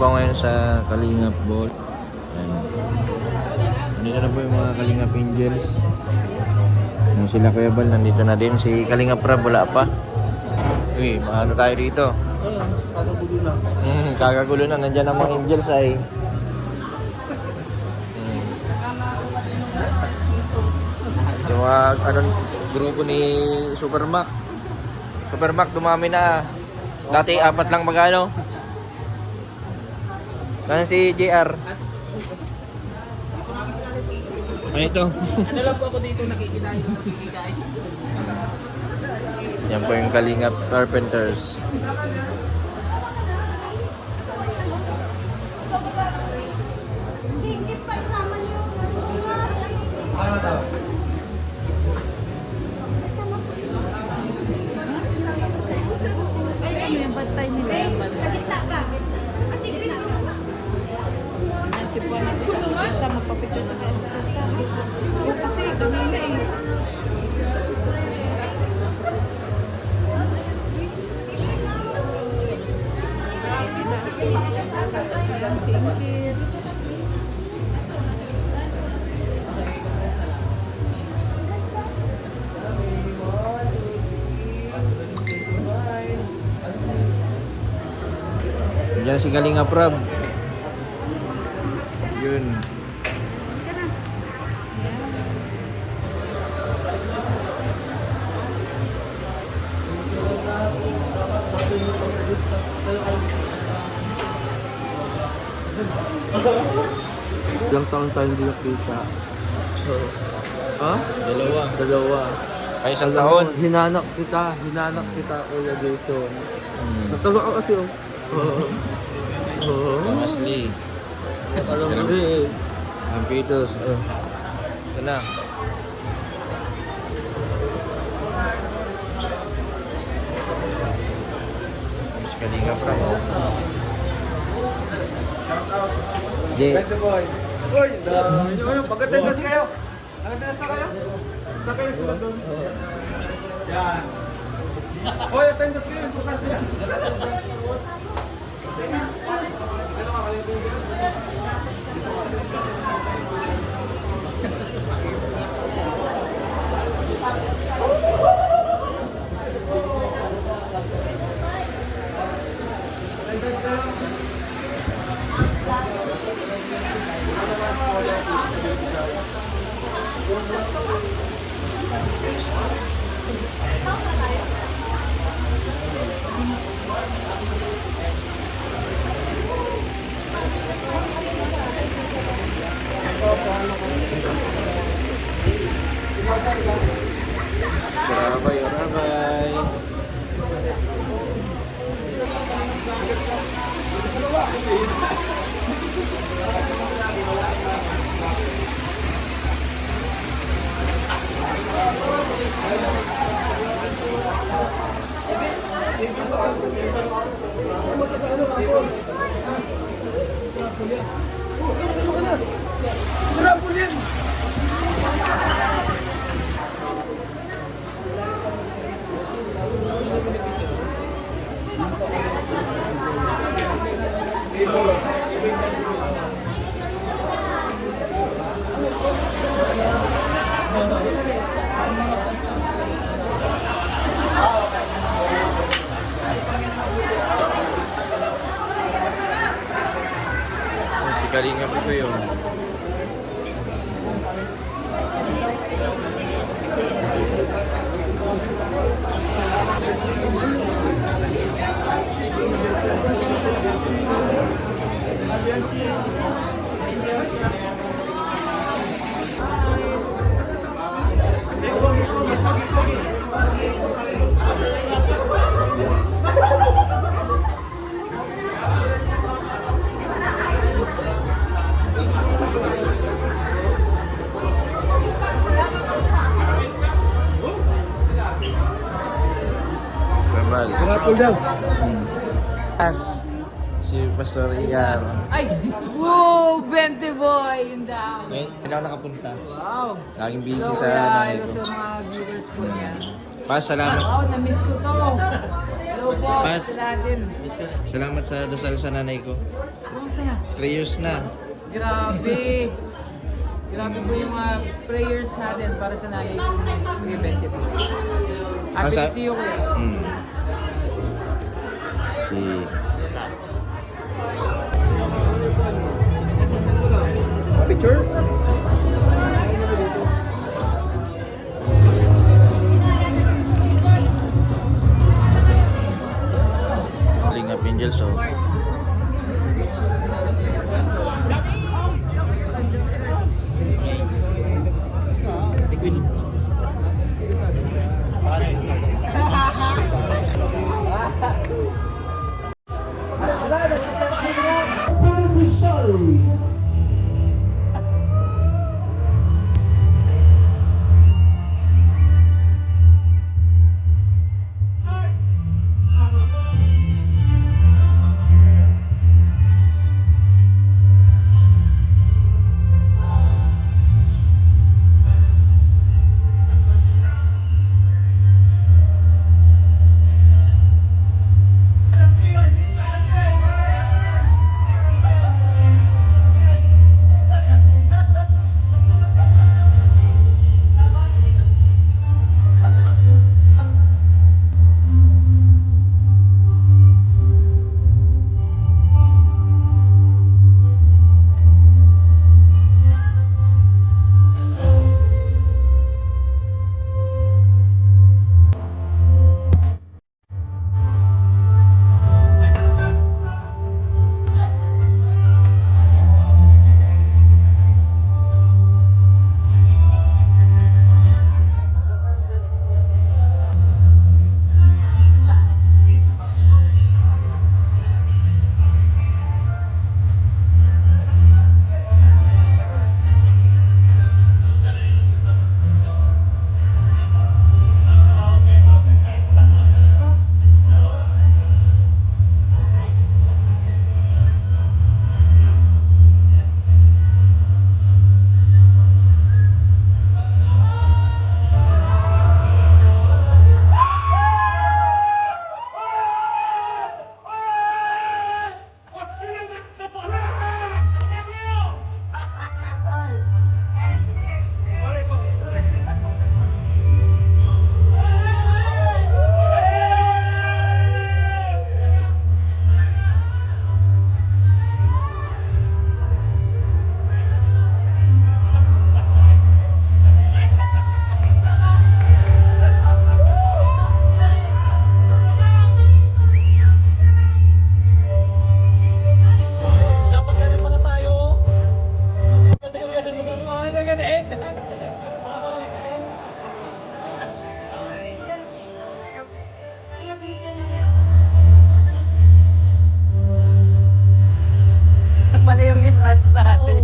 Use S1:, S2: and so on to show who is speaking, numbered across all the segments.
S1: po ngayon sa Kalingap Ball. Ayan. Nandito na po yung mga Kalingap Angels. Yung sila Kuya Bal, nandito na din. Si Kalingap Rab, wala pa. Uy, maano tayo dito?
S2: Kagagulo na.
S1: Kakagulo na. Nandiyan ang mga Angels ay. Yung mga grupo ni Supermac. Supermac, dumami na. Dati 4 lang magano. Kasi si JR. Ay, ito.
S2: Ano lang po ako dito nakikita yung nakikita.
S1: Yan po yung Kalingap Carpenters.
S3: Singkit pa isama niyo.
S2: Ano daw?
S3: Ay, yung bantay nila. Sa gitna ka. Ate, gitna ka.
S4: Si Juan natin sa pista, magpapicture na rin sa pista. Kasi kami na eh. Silang singkit.
S1: Diyan si Kalingap Rab. Yun.
S2: Ilang taon tayo hindi nakita. Ha? Dalawa.
S1: Ay, isang taon.
S2: Hinanak kita, Kuya Jason. Natawa ako kasi oh.
S1: Ashley.
S2: Alam mo din.
S1: Ang Pitos. Ito na. Si Kalingap Rab.
S2: Bente boy. Uy, dami nyo kayo. Pagkatendas kayo. Nakatendas na kayo? Saan kayo nagsulat doon? Yan. Uy, attendance kayo. Importante yan.
S1: Sarabay, sarabay. Si Kalingap po yun. Verbal.
S2: Rapol daw.
S1: As si Pastor Igar.
S4: Ay! Wow! 20 boy! Yung down.
S1: Ngayon, hindi ako nakapunta.
S4: Wow!
S1: Laging busy
S4: So,
S1: sa
S4: kaya
S1: nanay
S4: hello
S1: ko.
S4: sa mga viewers po niya.
S1: Salamat.
S4: Wow, na-miss ko to. Hello po.
S1: Mas,
S4: Sila din.
S1: salamat sa dasal sa nanay ko.
S4: Kumusta?
S1: 3 years na.
S4: Grabe. Grabe po yung mga prayers natin para sa nanay ko ni Bente po. Happy to see you, kuya.
S1: Hmm. Si...
S2: Picture?
S1: Kalingap Angels, so...
S5: Beneficiaries.
S6: Mali yung entrance natin.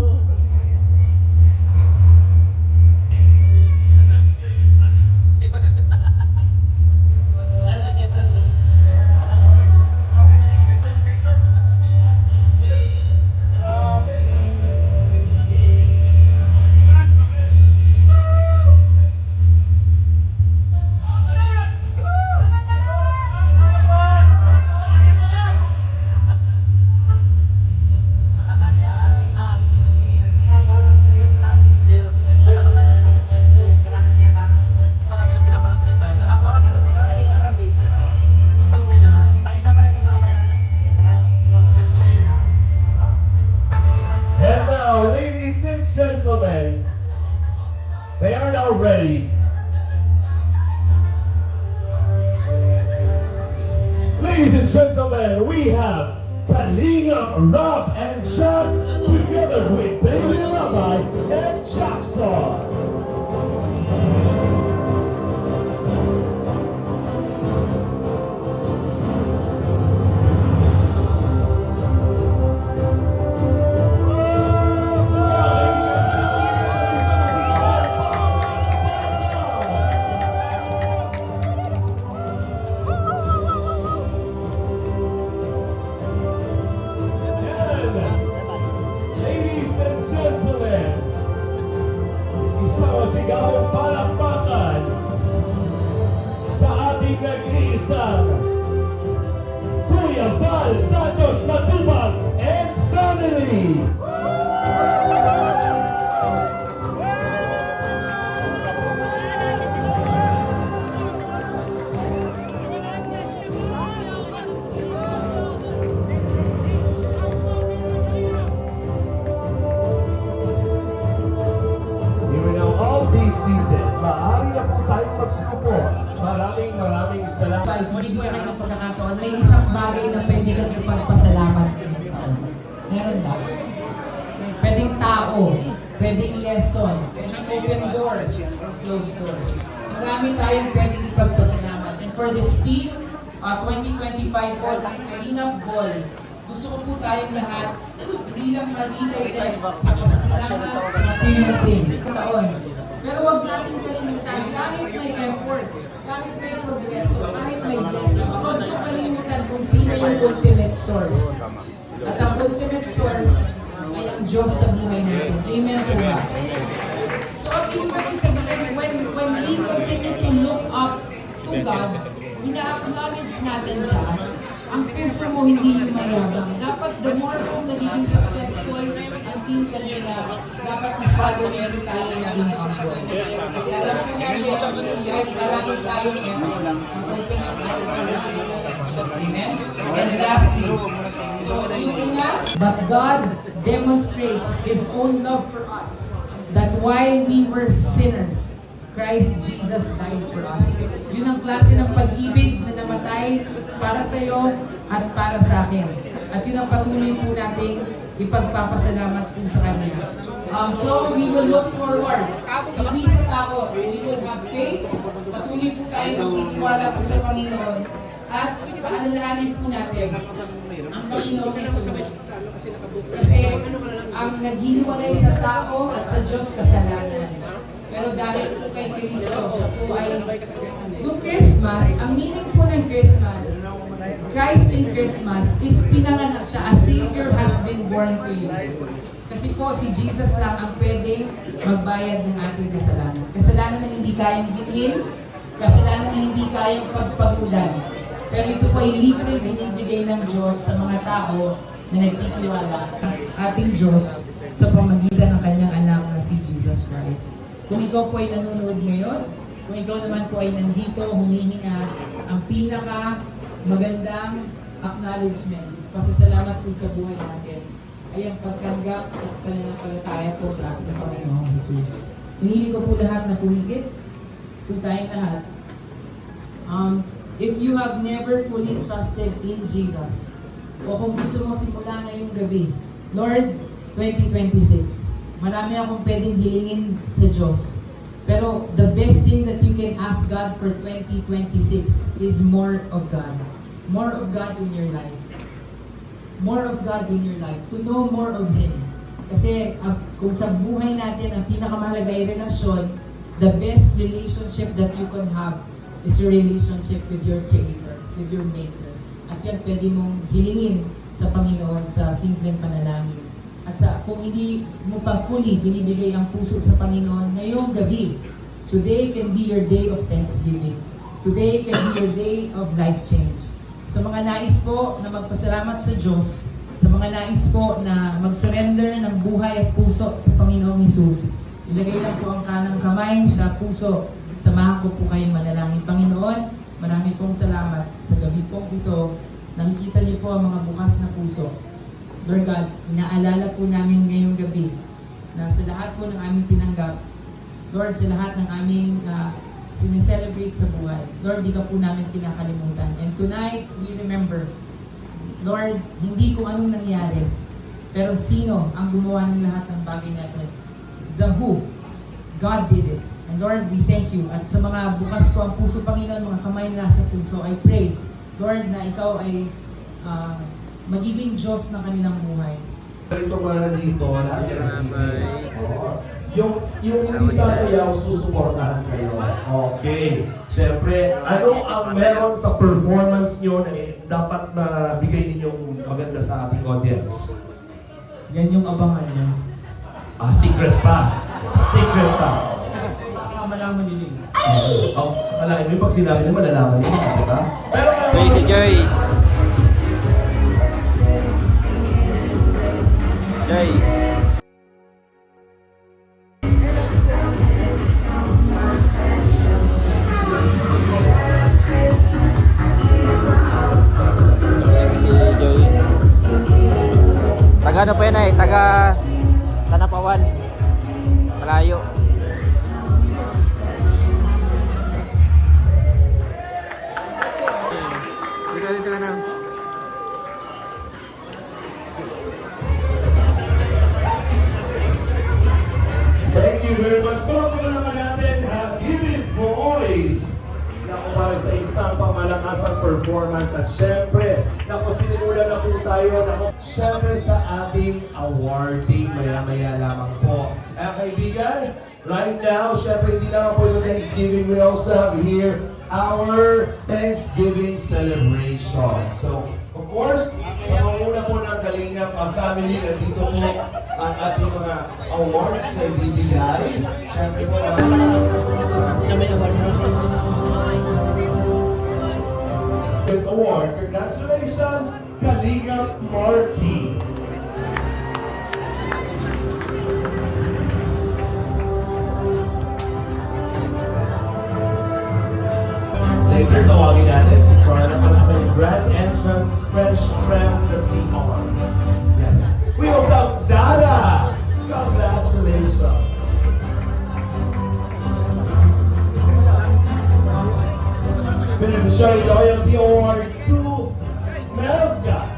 S5: And now, ladies and gentlemen, they are now ready. Ladies and gentlemen, we have Kalinga, Rob, and Chuck together with Baby Rabbi and Jackson. Ladies and gentlemen, Santos Matubang and family. You will now all be seated. Maaari na po tayong magsupo. Maraming salamat.
S7: Bibigyan kayo ng pagkakataon, may isang bagay na pwede kang ipagpasalamat sa inyong taon. Meron ba? Pwedeng tao, pwedeng lesson, pwedeng open doors or closed doors. Marami tayong pwedeng ipagpasalamat. And for this team, 2025 po, ang Kalingap Ball, gusto ko po tayong lahat, hindi lang mag-itay sa pasasalamat sa material things sa taon. Pero huwag natin kalimutan, kahit may effort, kahit may progreso, kahit may blessing, huwag natin kalimutan kung sino yung ultimate source. At ang ultimate source ay ang Diyos sa buhay natin. Amen po ba? So, ang ibig natin sabihin, when we continue to look up to God, ina-acknowledge natin siya, ang puso mo hindi yung mayabang. Dapat the more kung nagiging successful ang team kanina, dapat mas lalo rin tayo naging humble. Kasi alam ko natin, kahit marami tayong effort, ang ultimate answer natin ay Amen? And lastly, so yung una, but God demonstrates His own love for us, that while we were sinners, Christ Jesus died for us. Yun ang klase ng pag-ibig na namatay para sa iyo at para sa akin. At yun ang patuloy po nating ipagpapasalamat po sa Kanya. So, we will look forward. Hindi sa takot. We will have faith. Patuloy po tayong magtitiwala po sa Panginoon. At paalalahanin po natin ang Panginoon Jesus. Kasi ang naghihiwalay sa tao at sa Diyos kasalanan. Pero dahil po kay Kristo, siya po ay, noong Christmas, ang meaning po ng Christmas, Christ in Christmas is pinanganak siya, a Savior has been born to you. Kasi po si Jesus lang ang pwedeng magbayad ng ating kasalanan. Kasalanan na hindi kayang bilhin, kasalanan na hindi kayang pagpatulan. Pero ito po ay libre binibigay ng Diyos sa mga tao na nagtitiwala ating Diyos sa pamagitan ng kanyang anak na si Jesus Christ. Kung ikaw po ay nanonood ngayon, kung ikaw naman po ay nandito, humihinga, ang pinaka magandang acknowledgement, pasasalamat po sa buhay natin, ay ang pagtanggap at pananampalataya po sa ating Panginoong Jesus. Hinihiling ko po lahat na pumikit, po tayong lahat. If you have never fully trusted in Jesus, o kung gusto mo simula ngayong gabi, Lord, 2026, marami akong pwedeng hilingin sa Diyos. Pero the best thing that you can ask God for 2026 is more of God. More of God in your life. More of God in your life. To know more of Him. Kasi kung sa buhay natin, ang pinakamahalaga ay relasyon, the best relationship that you can have is your relationship with your Creator, with your Maker. At yan pwede mong hilingin sa Panginoon sa simpleng panalangin. At kung hindi mo pa fully binibigay ang puso sa Panginoon ngayong gabi, today can be your day of thanksgiving. Today can be your day of life change. Sa mga nais po na magpasalamat sa Diyos, sa mga nais po na mag-surrender ng buhay at puso sa Panginoong Hesus, ilagay lang po ang kanang kamay sa puso. Samahan ko po kayong manalangin. Panginoon, marami pong salamat sa gabi pong ito. Nakikita niyo po ang mga bukas na puso. Lord God, inaalala po namin ngayong gabi na sa lahat po ng aming tinanggap, Lord, sa lahat ng aming sineselebrate sa buhay, Lord, di ka po namin kinakalimutan. And tonight, we remember, Lord, hindi kung anong nangyari, pero sino ang gumawa ng lahat ng bagay na ito? The who. God did it. And Lord, we thank you. At sa mga bukas po ang puso, Panginoon, mga kamay na nasa puso, I pray, Lord, na ikaw ay magiging Diyos ng kanilang buhay.
S5: Ito nga dito, lahat yan ang English. Yung hindi sasayaw, susuportahan kayo. Okay. Siyempre, ano ang meron sa performance nyo na dapat na bigay ninyong maganda sa ating audience?
S6: Yan yung abangan niya.
S5: Secret pa. Secret pa.
S6: Baka malaman nila eh.
S5: Alain mo yung pag sinabi niya, malalaman niya, di ba? Pero
S1: Joy. Taga ano po yan eh, taga Tanapawan. Malayo. Dito ka na.
S5: Thank you very much. Palakpakan naman natin ang Ibis Boys. Naku, para sa isang pamalakasang performance. At syempre, naku, sinimulan na po tayo. Naku, syempre sa ating awarding. Maya-maya lamang po. Kaibigan, right now, syempre hindi lamang po yung Thanksgiving. We also have here our Thanksgiving celebration. So, of course, sa manguna po ng Kalingap family, nandito po ang ating mga awards na ibibigay. Siyempre po, this award, congratulations, Kalingap Marky. Later, tawagin natin si Carla para sa kanyang grand entrance, fresh from the CR. Yan. We also have Dada! Congratulations! Beneficiary Loyalty Award to Melga.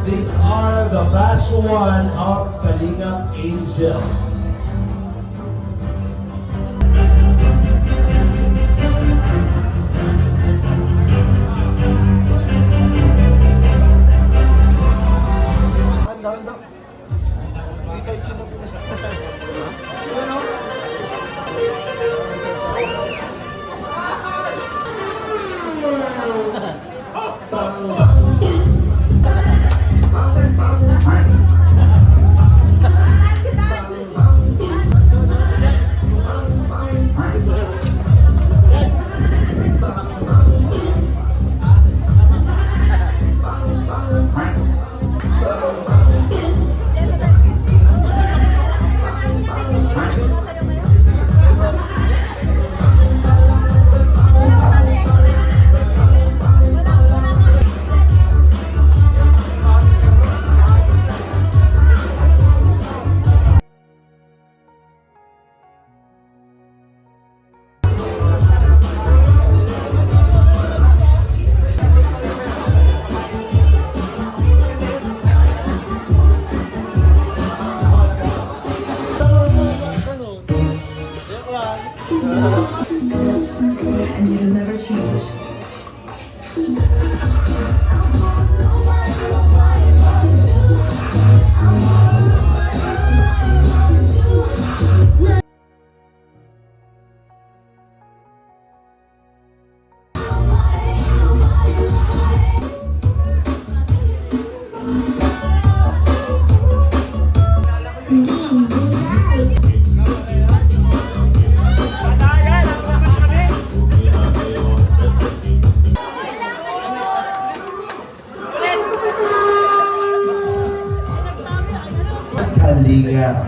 S5: These are the batch 1 of Kalingap Angels.
S8: And you'll never change.
S5: Kalingap.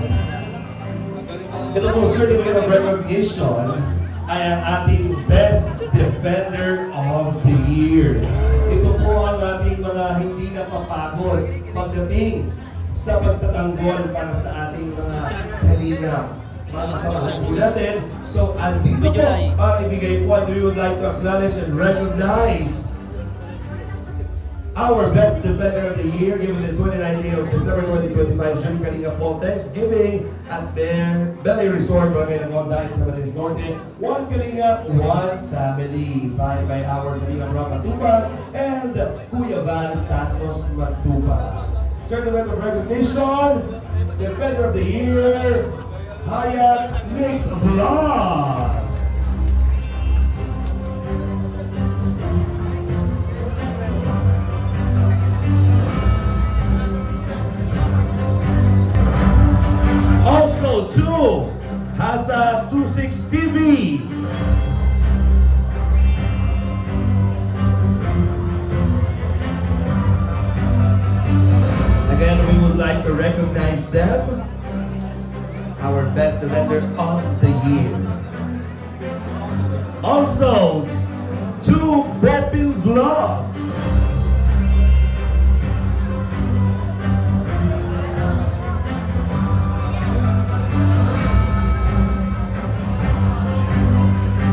S5: Ito po certificate of recognition ay ang ating Best Defender of the Year. Ito po ang ating mga hindi napapagod pagdating sa pagtatanggol para sa ating mga kalingap. Mga kasamahan po natin. So, andito po para ibigay po, and we would like to acknowledge and recognize our Best Defender of the Year, given this 29th day of December 2025, during Kalingap po Thanksgiving at Belly Resort, Barangay Nangonda, in Camarines Norte. One Kalingap, one family, signed by our Kalingap Rock Matupa and Kuya Val Santos Matupa. Certificate of recognition, Defender of the Year, Hayat's Mix Vlog. Also, too, has a 26 TV. Again, we would like to recognize them, our Best Defender of the Year. Also, to Bopil Vlog.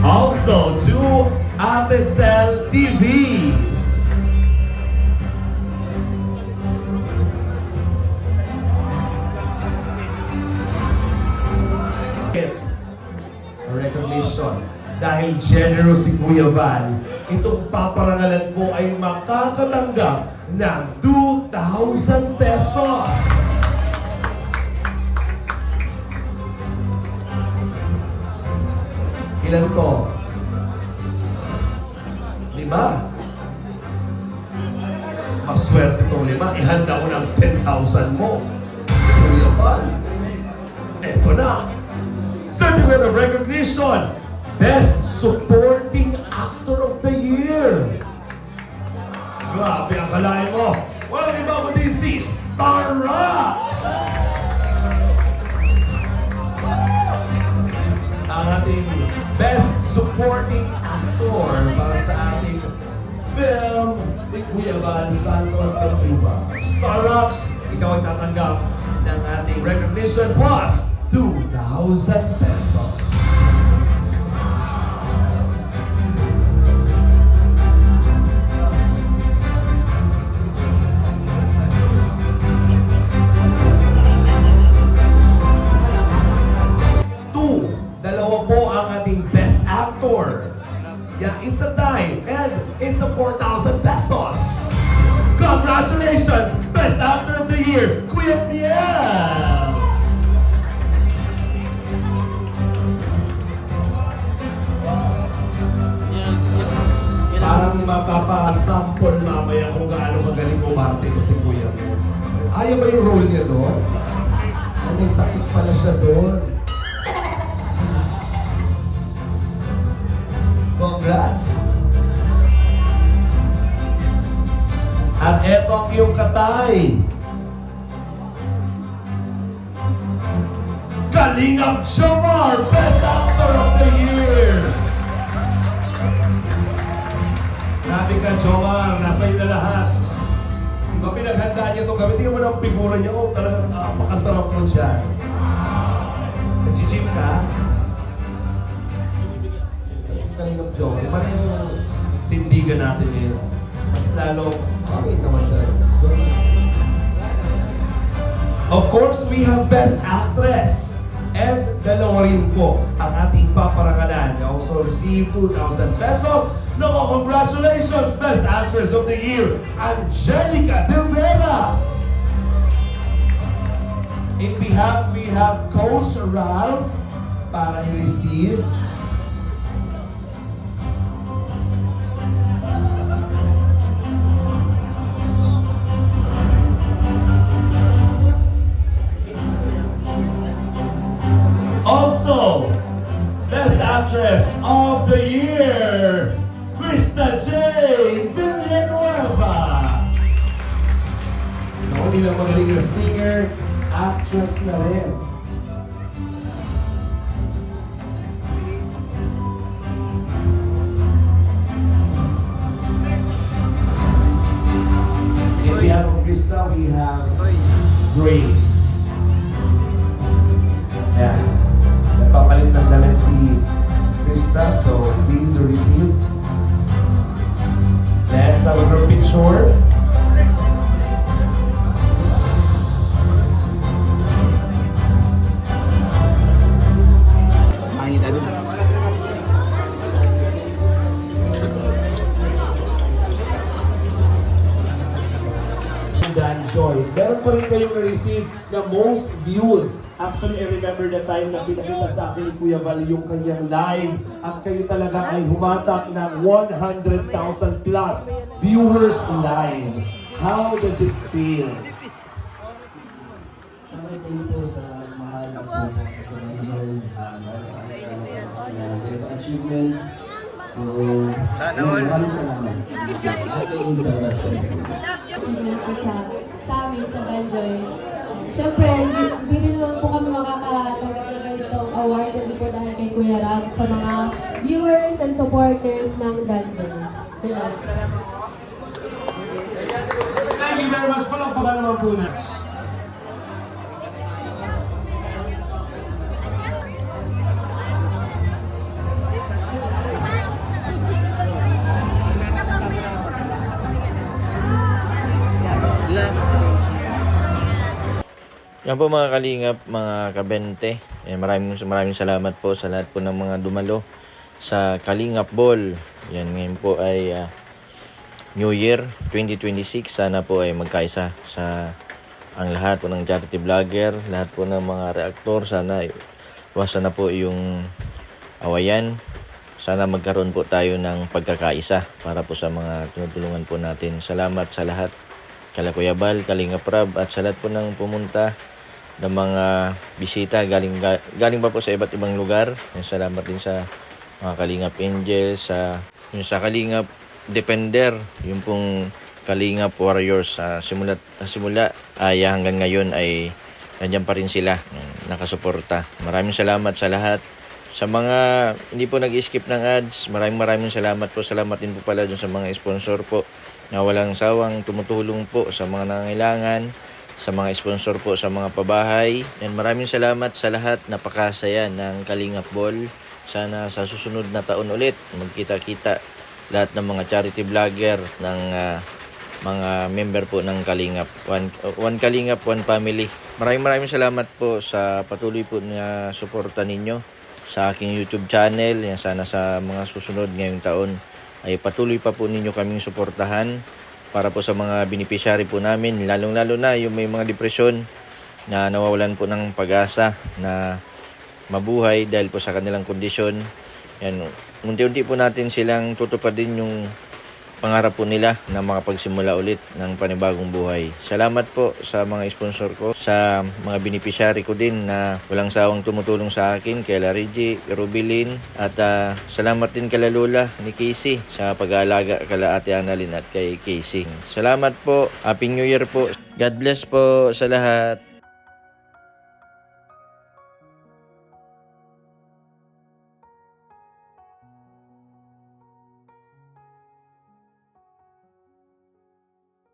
S5: Also to Atesel TV. Recognition. Dahil generous si Kuya Val, itong paparangalan po ay makakatanggap ng 2,000 pesos. Ilan to? 5. Maswerte itong 5. Ihanda ko ng 10,000 mo. Kuya Val. Eto na. Certificate of Recognition. Best Supporting Actor of the Year. Grabe ang kalahin mo. Walang iba kundi si Star Rocks. Ang ating Best Supporting Actor para sa ating film ni Kuya Val Santos de Piba. Star Rocks, ikaw ay tatanggap ng ating recognition plus 2,000 pesos. Dalawa po ang ating Best Actor. Yeah, it's a tie and it's a 4,000 pesos. Congratulations, Best Actor of the Year, Kuya Miel! Parang mapapasample mamaya kung gaano magaling umarte ko si Kuya Miel. Ayaw ba yung role niya doon? May sakit pala siya doon. Congrats! At eto ang iyong katay. Kalingap Jomar, Best Actor of the Year! Grabe ka, Jomar. Nasa iyo na lahat. Diba pinaghanda niya itong gabi? Tingnan mo ng figura niya. Oh, talagang napakasarap mo siya. Nag-gym ka? Kalingap Jomar. Parang yung tindigan natin ngayon. Mas lalo, okay naman tayo. Of course, we have Best Actress. And dalawa rin po ang ating paparangalan. You also receive 2,000 pesos. No, congratulations, Best Actress of the Year, Angelica De Vera. In behalf, we have Coach Ralph para i-receive. Also, Best Actress of the Year, Krista J. Villanueva. No, hindi lang magaling na singer, actress na rin. In behalf of Krista, we have Grace. Yeah. Nagpapalit ng damit si Krista, so please do receive. Let's have a group picture. Dan Joy. Meron pa rin kayong na-receive na most viewed. Actually, I remember the time na pinakita sa akin ni Kuya Val yung kanyang live at kayo talaga ay humatak ng 100,000 plus viewers live. How does it feel?
S9: Siyempre, thank you po sa mahal at support sa mga sa ganitong achievements. So, maraming salamat. Happy in sa
S3: achievement ko sa amin, sa Valjoy. Siyempre, hindi rin naman po kami makakatanggap ng ganitong award kundi po dahil kay Kuya Rab sa mga viewers and supporters ng Valjoy.
S5: Thank you very much. Palakpakan naman po next.
S1: Yan po mga kalingap, mga kabente. Maraming salamat po sa lahat po ng mga dumalo sa Kalingap Ball. Yan ngayon po ay New Year 2026. Sana po ay magkaisa sa ang lahat po ng charity vlogger, lahat po ng mga reaktor. Sana iwasan na po yung awayan. Sana magkaroon po tayo ng pagkakaisa para po sa mga tinutulungan po natin. Salamat sa lahat. Kala Kuya Bal, Kalingap Rab, at sa lahat po ng pumunta ng mga bisita galing pa po sa iba't ibang lugar. Salamat din sa mga Kalingap Angels, yung sa Kalingap Defender, yung pong Kalingap Warriors. Simula ay hanggang ngayon ay nandiyan pa rin sila, nakasuporta. Maraming salamat sa lahat. Sa mga hindi po nag-skip ng ads, maraming salamat po. Salamat din po pala dun sa mga sponsor po na walang sawang tumutulong po sa mga nangangailangan, sa mga sponsor po sa mga pabahay. And maraming salamat sa lahat. Napakasaya ng Kalingap Ball. Sana sa susunod na taon ulit magkita-kita lahat ng mga charity vlogger ng mga member po ng Kalingap. One Kalingap, one family. Maraming salamat po sa patuloy po na suporta ninyo sa aking YouTube channel. Yan, sana sa mga susunod ngayong taon ay patuloy pa po ninyo kaming suportahan para po sa mga beneficiary po namin, lalong-lalo na yung may mga depresyon na nawawalan po ng pag-asa na mabuhay dahil po sa kanilang kondisyon. Yan, unti-unti po natin silang tutupadin yung pangarap po nila na makapagsimula ulit ng panibagong buhay. Salamat po sa mga sponsor ko, sa mga beneficiary ko din na walang sawang tumutulong sa akin, kay Reggie, Rubilin, at salamat din kay Lola ni Casey sa pag-aalaga kala Ate Annalyn at kay Casey. Salamat po. Happy New Year po. God bless po sa lahat.